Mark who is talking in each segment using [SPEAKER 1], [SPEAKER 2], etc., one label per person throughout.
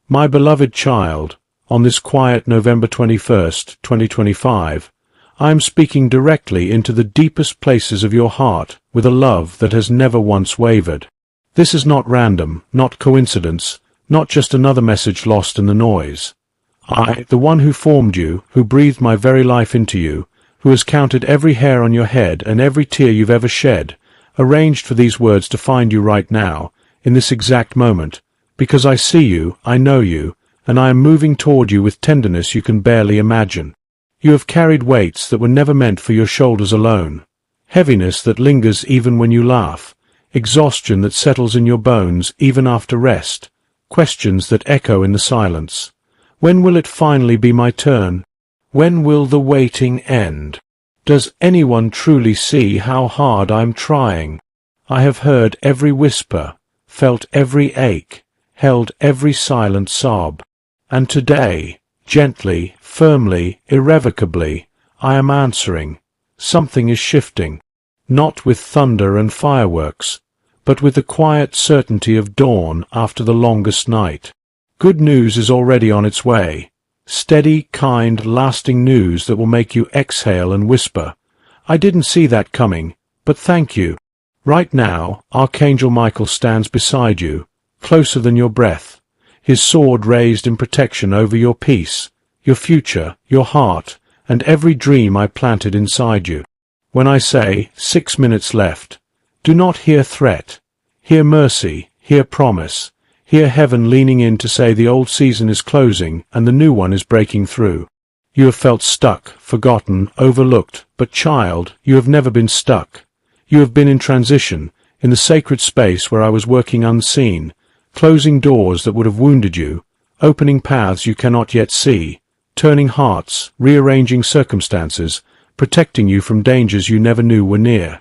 [SPEAKER 1] My beloved child, on this quiet November 21st, 2025, I am speaking directly into the deepest places of your heart with a love that has never once wavered. This is not random, not coincidence, not just another message lost in the noise. I, the one who formed you, who breathed my very life into you, who has counted every hair on your head and every tear you've ever shed, arranged for these words to find you right now, in this exact moment, because I see you, I know you, and I am moving toward you with tenderness you can barely imagine. You have carried weights that were never meant for your shoulders alone, heaviness that lingers even when you laugh, exhaustion that settles in your bones even after rest, questions that echo in the silence. When will it finally be my turn? When will the waiting end? Does anyone truly see how hard I'm trying? I have heard every whisper, felt every ache, held every silent sob. And today, gently, firmly, irrevocably, I am answering. Something is shifting, not with thunder and fireworks, but with the quiet certainty of dawn after the longest night. Good news is already on its way. Steady, kind, lasting news that will make you exhale and whisper, "I didn't see that coming, but thank you." Right now, Archangel Michael stands beside you, closer than your breath, his sword raised in protection over your peace, your future, your heart, and every dream I planted inside you. When I say 6 minutes left, do not hear threat. Hear mercy, hear promise, hear heaven leaning in to say the old season is closing and the new one is breaking through. You have felt stuck, forgotten, overlooked, but child, you have never been stuck. You have been in transition, in the sacred space where I was working unseen, closing doors that would have wounded you, opening paths you cannot yet see, turning hearts, rearranging circumstances, protecting you from dangers you never knew were near.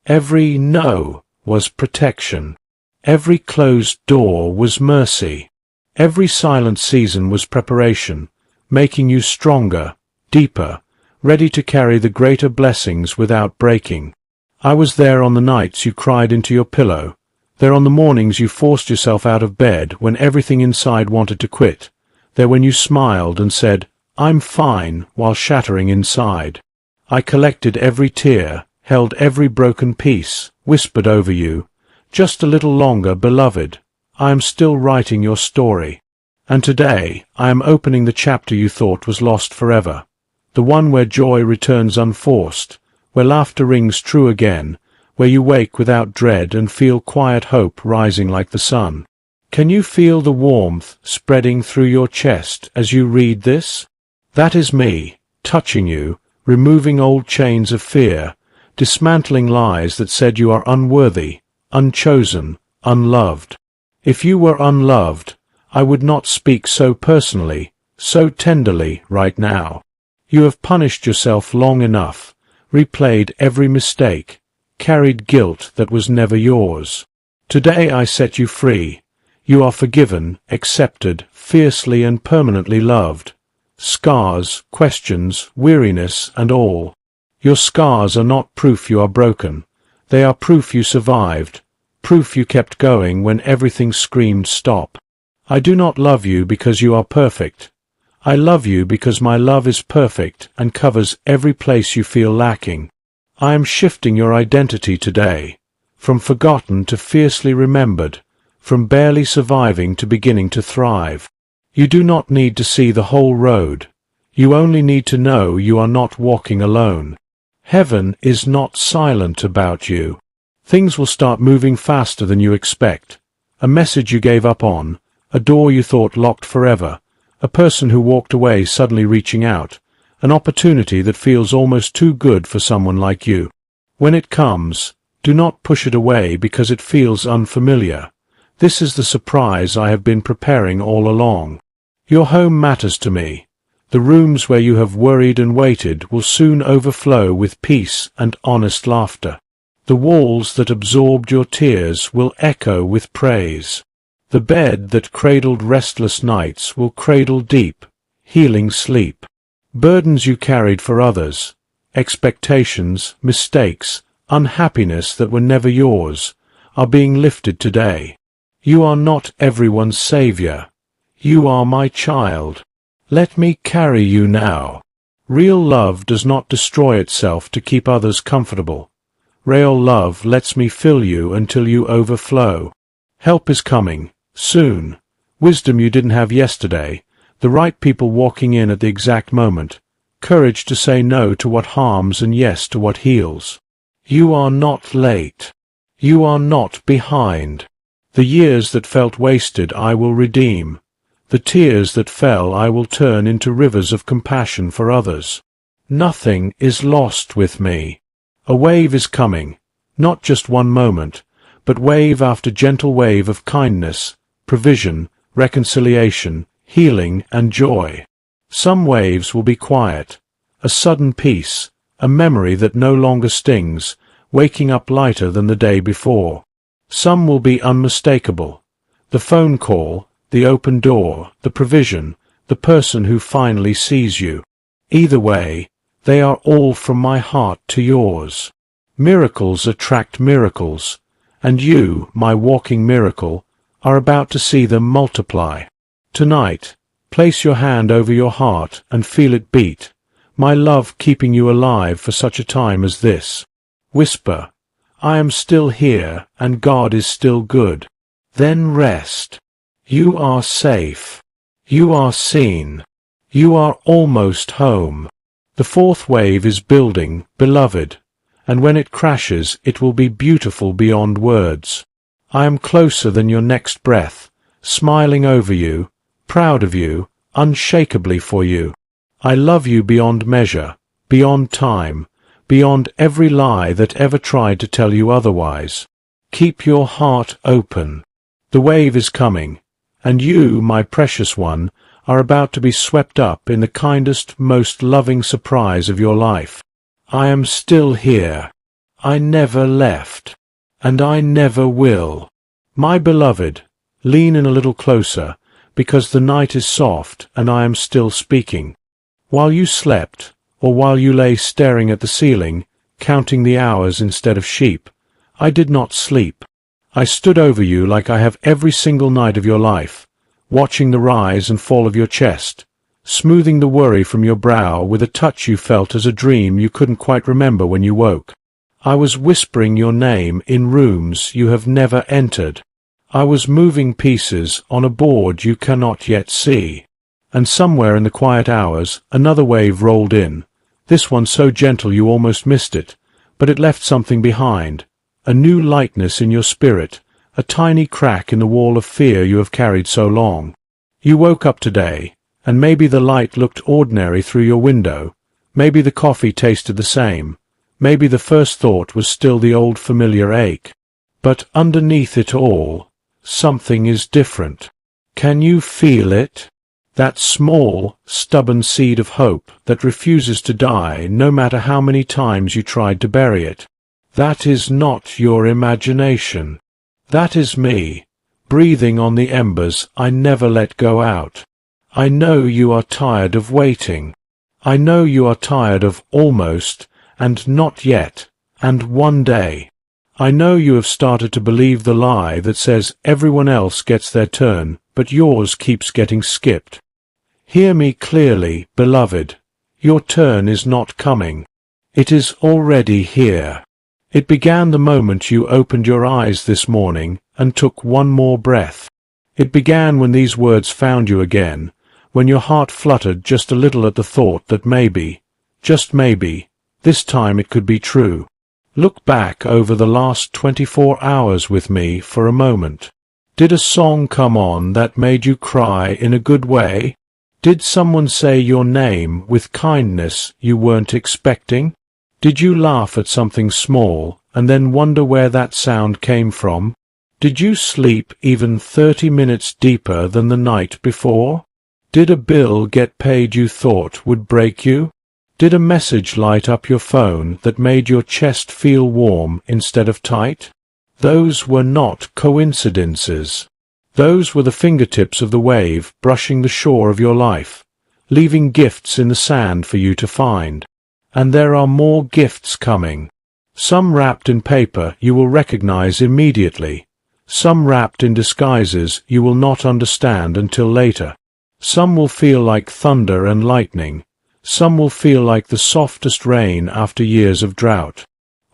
[SPEAKER 1] Every no was protection. Every closed door was mercy. Every silent season was preparation, making you stronger, deeper, ready to carry the greater blessings without breaking. I was there on the nights you cried into your pillow, there on the mornings you forced yourself out of bed when everything inside wanted to quit, there when you smiled and said, "I'm fine," while shattering inside. I collected every tear, held every broken piece, whispered over you, "Just a little longer, beloved. I am still writing your story." And today I am opening the chapter you thought was lost forever, the one where joy returns unforced, where laughter rings true again, where you wake without dread and feel quiet hope rising like the sun. Can you feel the warmth spreading through your chest as you read this? That is me, touching you, removing old chains of fear, dismantling lies that said you are unworthy, unchosen, unloved. If you were unloved, I would not speak so personally, so tenderly right now. You have punished yourself long enough, replayed every mistake, carried guilt that was never yours. Today I set you free. You are forgiven, accepted, fiercely and permanently loved. Scars, questions, weariness, and all. Your scars are not proof you are broken. They are proof you survived, proof you kept going when everything screamed stop. I do not love you because you are perfect. I love you because my love is perfect and covers every place you feel lacking. I am shifting your identity today, from forgotten to fiercely remembered, from barely surviving to beginning to thrive. You do not need to see the whole road. You only need to know you are not walking alone. Heaven is not silent about you. Things will start moving faster than you expect. A message you gave up on, a door you thought locked forever, a person who walked away suddenly reaching out, an opportunity that feels almost too good for someone like you. When it comes, do not push it away because it feels unfamiliar. This is the surprise I have been preparing all along. Your home matters to me. The rooms where you have worried and waited will soon overflow with peace and honest laughter. The walls that absorbed your tears will echo with praise. The bed that cradled restless nights will cradle deep, healing sleep. Burdens you carried for others, expectations, mistakes, unhappiness that were never yours, are being lifted today. You are not everyone's savior. You are my child. Let me carry you now. Real love does not destroy itself to keep others comfortable. Real love lets me fill you until you overflow. Help is coming, soon. Wisdom you didn't have yesterday, the right people walking in at the exact moment, courage to say no to what harms and yes to what heals. You are not late. You are not behind. The years that felt wasted I will redeem. The tears that fell I will turn into rivers of compassion for others. Nothing is lost with me. A wave is coming, not just one moment, but wave after gentle wave of kindness, provision, reconciliation, healing, and joy. Some waves will be quiet, a sudden peace, a memory that no longer stings, waking up lighter than the day before. Some will be unmistakable. The phone call, the open door, the provision, the person who finally sees you. Either way, they are all from my heart to yours. Miracles attract miracles, and you, my walking miracle, are about to see them multiply. Tonight, place your hand over your heart and feel it beat, my love keeping you alive for such a time as this. Whisper, I am still here and God is still good. Then rest. You are safe. You are seen. You are almost home. The fourth wave is building, beloved, and when it crashes it will be beautiful beyond words. I am closer than your next breath, smiling over you, proud of you, unshakably for you. I love you beyond measure, beyond time, beyond every lie that ever tried to tell you otherwise. Keep your heart open. The wave is coming, and you, my precious one, are about to be swept up in the kindest, most loving surprise of your life. I am still here. I never left. And I never will. My beloved, lean in a little closer, because the night is soft and I am still speaking. While you slept, or while you lay staring at the ceiling, counting the hours instead of sheep, I did not sleep. I stood over you like I have every single night of your life, watching the rise and fall of your chest, smoothing the worry from your brow with a touch you felt as a dream you couldn't quite remember when you woke. I was whispering your name in rooms you have never entered. I was moving pieces on a board you cannot yet see. And somewhere in the quiet hours another wave rolled in, this one so gentle you almost missed it, but it left something behind, a new lightness in your spirit, a tiny crack in the wall of fear you have carried so long. You woke up today, and maybe the light looked ordinary through your window, maybe the coffee tasted the same, maybe the first thought was still the old familiar ache. But underneath it all, something is different. Can you feel it? That small, stubborn seed of hope that refuses to die no matter how many times you tried to bury it. That is not your imagination. That is me, breathing on the embers I never let go out. I know you are tired of waiting. I know you are tired of almost, and not yet, and one day. I know you have started to believe the lie that says everyone else gets their turn, but yours keeps getting skipped. Hear me clearly, beloved. Your turn is not coming. It is already here. It began the moment you opened your eyes this morning and took one more breath. It began when these words found you again, when your heart fluttered just a little at the thought that maybe, just maybe, this time it could be true. Look back over the last 24 hours with me for a moment. Did a song come on that made you cry in a good way? Did someone say your name with kindness you weren't expecting? Did you laugh at something small and then wonder where that sound came from? Did you sleep even 30 minutes deeper than the night before? Did a bill get paid you thought would break you? Did a message light up your phone that made your chest feel warm instead of tight? Those were not coincidences. Those were the fingertips of the wave brushing the shore of your life, leaving gifts in the sand for you to find. And there are more gifts coming. Some wrapped in paper you will recognize immediately. Some wrapped in disguises you will not understand until later. Some will feel like thunder and lightning. Some will feel like the softest rain after years of drought.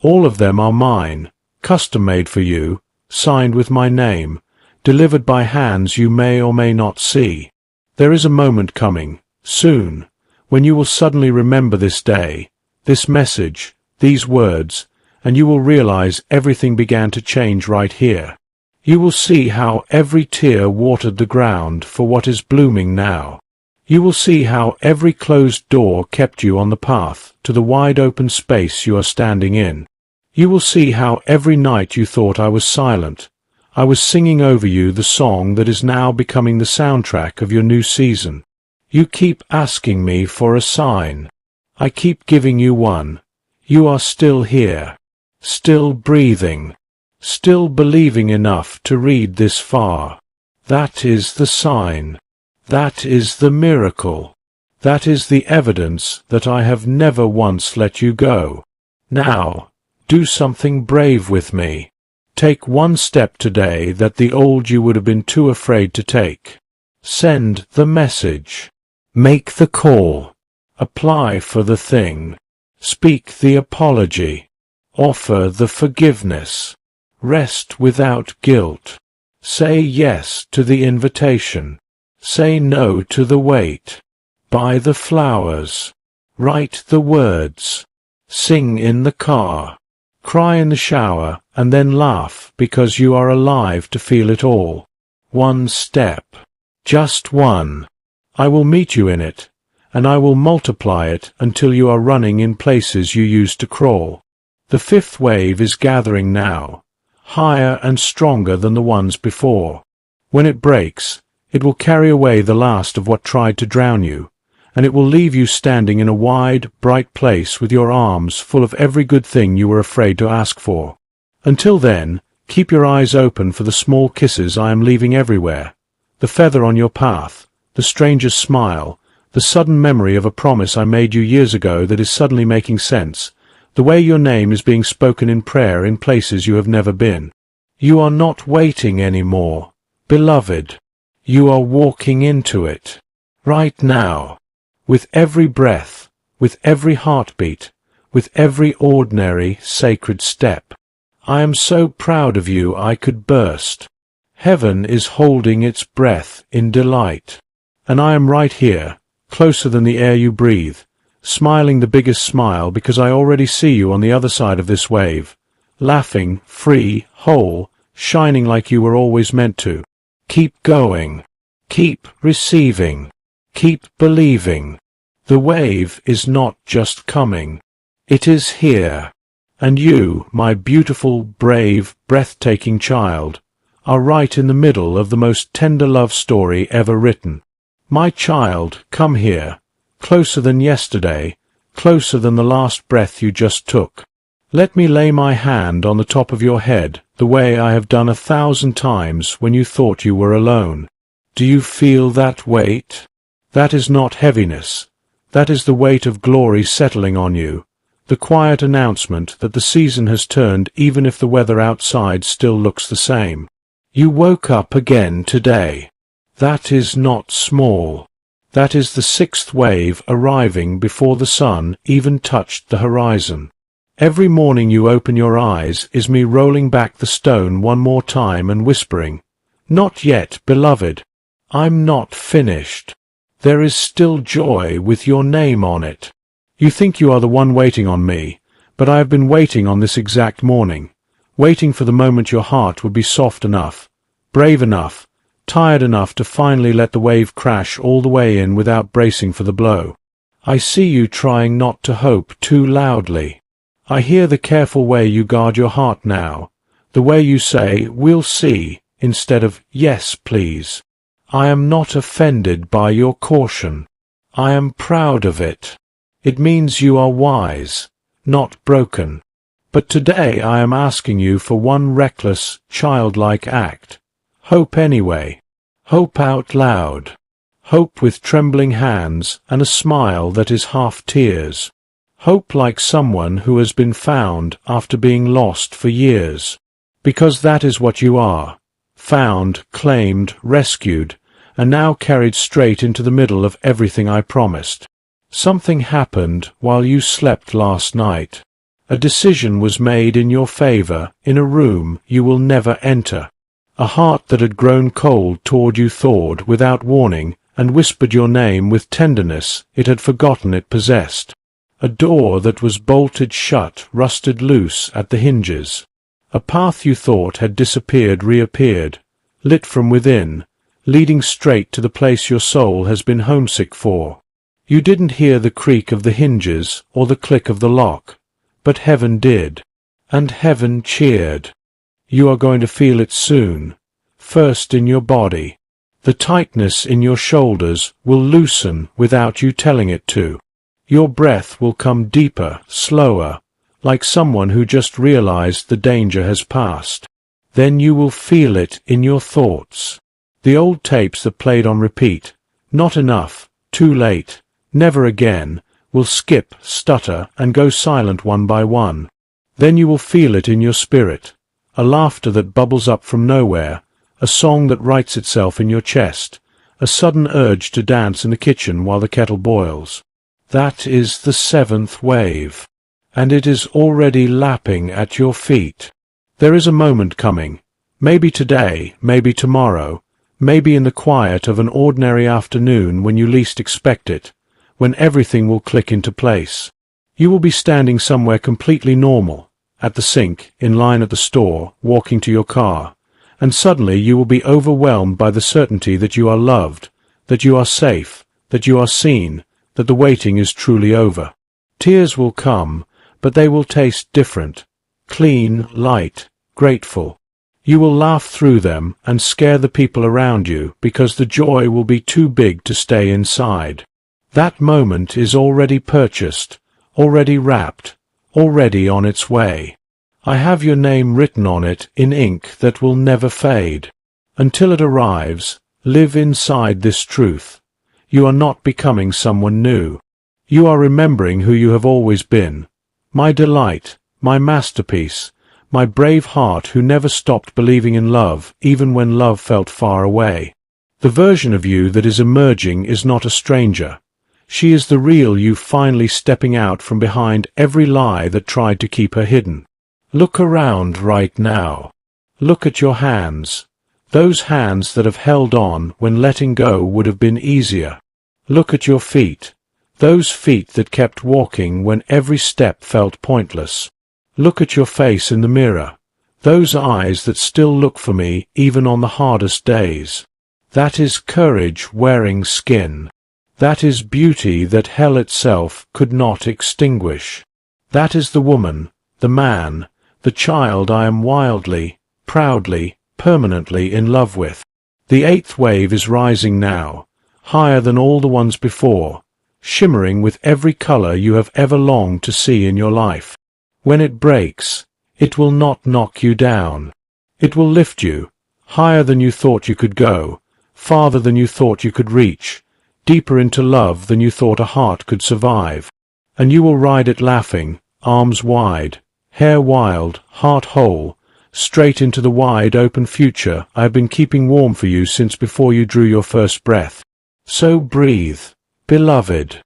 [SPEAKER 1] All of them are mine, custom-made for you, signed with my name, delivered by hands you may or may not see. There is a moment coming, soon, when you will suddenly remember this day, this message, these words, and you will realize everything began to change right here. You will see how every tear watered the ground for what is blooming now. You will see how every closed door kept you on the path to the wide-open space you are standing in. You will see how every night you thought I was silent. I was singing over you the song that is now becoming the soundtrack of your new season. You keep asking me for a sign. I keep giving you one. You are still here, still breathing, still believing enough to read this far. That is the sign. That is the miracle. That is the evidence that I have never once let you go. Now, do something brave with me. Take one step today that the old you would have been too afraid to take. Send the message. Make the call. Apply for the thing. Speak the apology. Offer the forgiveness. Rest without guilt. Say yes to the invitation. Say no to the wait. Buy the flowers. Write the words. Sing in the car. Cry in the shower and then laugh because you are alive to feel it all. One step. Just one. I will meet you in it, and I will multiply it until you are running in places you used to crawl. The fifth wave is gathering now, higher and stronger than the ones before. When it breaks, it will carry away the last of what tried to drown you, and it will leave you standing in a wide, bright place with your arms full of every good thing you were afraid to ask for. Until then, keep your eyes open for the small kisses I am leaving everywhere, the feather on your path, the stranger's smile, the sudden memory of a promise I made you years ago that is suddenly making sense, the way your name is being spoken in prayer in places you have never been. You are not waiting anymore, beloved. You are walking into it. Right now. With every breath, with every heartbeat, with every ordinary, sacred step. I am so proud of you I could burst. Heaven is holding its breath in delight. And I am right here, closer than the air you breathe, smiling the biggest smile because I already see you on the other side of this wave, laughing, free, whole, shining like you were always meant to. Keep going. Keep receiving. Keep believing. The wave is not just coming. It is here. And you, my beautiful, brave, breathtaking child, are right in the middle of the most tender love story ever written. My child, come here, closer than yesterday, closer than the last breath you just took. Let me lay my hand on the top of your head, the way I have done 1,000 times when you thought you were alone. Do you feel that weight? That is not heaviness. That is the weight of glory settling on you, the quiet announcement that the season has turned even if the weather outside still looks the same. You woke up again today. That is not small. That is the sixth wave arriving before the sun even touched the horizon. Every morning you open your eyes is me rolling back the stone one more time and whispering, "Not yet, beloved. I'm not finished. There is still joy with your name on it. You think you are the one waiting on me, but I have been waiting on this exact morning, waiting for the moment your heart would be soft enough, brave enough, tired enough to finally let the wave crash all the way in without bracing for the blow. I see you trying not to hope too loudly. I hear the careful way you guard your heart now, the way you say, "We'll see," instead of "Yes, please." I am not offended by your caution. I am proud of it. It means you are wise, not broken. But today I am asking you for one reckless, childlike act. Hope anyway. Hope out loud. Hope with trembling hands and a smile that is half tears. Hope like someone who has been found after being lost for years. Because that is what you are. Found, claimed, rescued, and now carried straight into the middle of everything I promised. Something happened while you slept last night. A decision was made in your favor in a room you will never enter. A heart that had grown cold toward you thawed without warning and whispered your name with tenderness it had forgotten it possessed. A door that was bolted shut rusted loose at the hinges. A path you thought had disappeared reappeared, lit from within, leading straight to the place your soul has been homesick for. You didn't hear the creak of the hinges or the click of the lock, but heaven did, and heaven cheered. You are going to feel it soon, first in your body. The tightness in your shoulders will loosen without you telling it to. Your breath will come deeper, slower, like someone who just realized the danger has passed. Then you will feel it in your thoughts. The old tapes that played on repeat, not enough, too late, never again, will skip, stutter, and go silent one by one. Then you will feel it in your spirit, a laughter that bubbles up from nowhere, a song that writes itself in your chest, a sudden urge to dance in the kitchen while the kettle boils. That is the seventh wave, and it is already lapping at your feet. There is a moment coming, maybe today, maybe tomorrow, maybe in the quiet of an ordinary afternoon when you least expect it, when everything will click into place. You will be standing somewhere completely normal, at the sink, in line at the store, walking to your car, and suddenly you will be overwhelmed by the certainty that you are loved, that you are safe, that you are seen, that the waiting is truly over. Tears will come, but they will taste different, clean, light, grateful. You will laugh through them and scare the people around you because the joy will be too big to stay inside. That moment is already purchased, already wrapped, already on its way. I have your name written on it in ink that will never fade. Until it arrives, live inside this truth. You are not becoming someone new. You are remembering who you have always been. My delight, my masterpiece, my brave heart who never stopped believing in love even when love felt far away. The version of you that is emerging is not a stranger. She is the real you finally stepping out from behind every lie that tried to keep her hidden. Look around right now. Look at your hands. Those hands that have held on when letting go would have been easier. Look at your feet. Those feet that kept walking when every step felt pointless. Look at your face in the mirror. Those eyes that still look for me even on the hardest days. That is courage wearing skin. That is beauty that hell itself could not extinguish. That is the woman, the man, the child I am wildly, proudly, permanently in love with. The eighth wave is rising now, higher than all the ones before, shimmering with every color you have ever longed to see in your life. When it breaks, it will not knock you down. It will lift you, higher than you thought you could go, farther than you thought you could reach, deeper into love than you thought a heart could survive. And you will ride it laughing, arms wide, hair wild, heart whole, straight into the wide open future I have been keeping warm for you since before you drew your first breath. So breathe, beloved.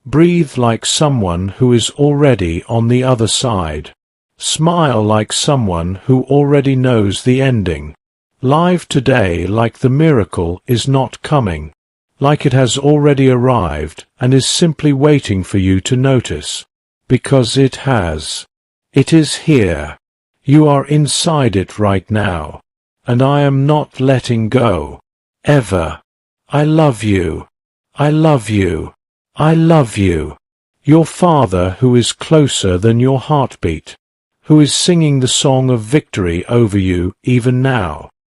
[SPEAKER 1] Breathe like someone who is already on the other side. Smile like someone who already knows the ending. Live today like the miracle is not coming, like it has already arrived and is simply waiting for you to notice. Because it has. It is here. You are inside it right now, and I am not letting go. Ever. I love you. I love you. I love you. Your Father who is closer than your heartbeat, who is singing the song of victory over you even now.